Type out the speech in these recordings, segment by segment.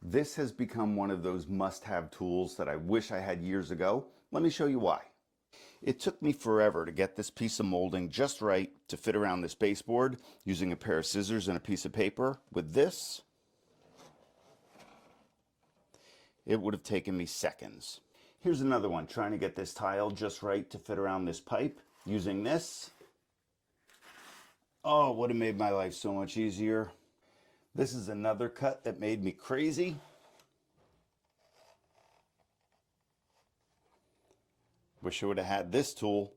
This has become one of those must-have tools that I wish I had years ago. Let me show you why. It took me forever to get this piece of molding just right to fit around this baseboard using a pair of scissors and a piece of paper. With this, it would have taken me seconds. Here's another one, trying to get this tile just right to fit around this pipe using this. Oh, it would have made my life so much easier. This is another cut that made me crazy. Wish I would have had this tool.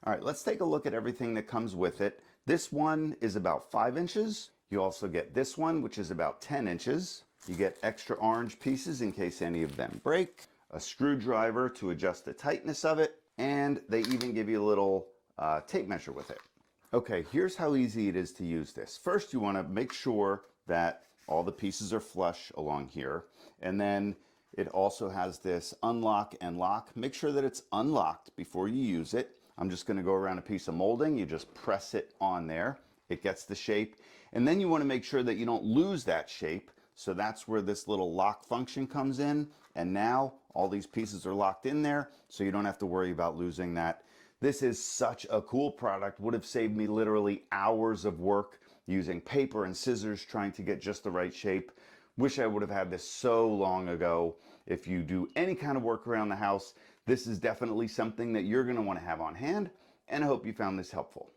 All right, let's take a look at everything that comes with it. This one is about 5 inches. You also get this one, which is about 10 inches. You get extra orange pieces in case any of them break, a screwdriver to adjust the tightness of it, and they even give you a little tape measure with it. Okay, here's how easy it is to use this. First, you want to make sure that all the pieces are flush along here, and then it also has this unlock and lock. Make sure that it's unlocked before you use it. I'm just going to go around a piece of molding. You just press it on there. It gets the shape. And then you want to make sure that you don't lose that shape. So that's where this little lock function comes in. And now all these pieces are locked in there, so you don't have to worry about losing that. This is such a cool product. Would have saved me literally hours of work using paper and scissors trying to get just the right shape. Wish I would have had this so long ago. If you do any kind of work around the house, this is definitely something that you're going to want to have on hand, and I hope you found this helpful.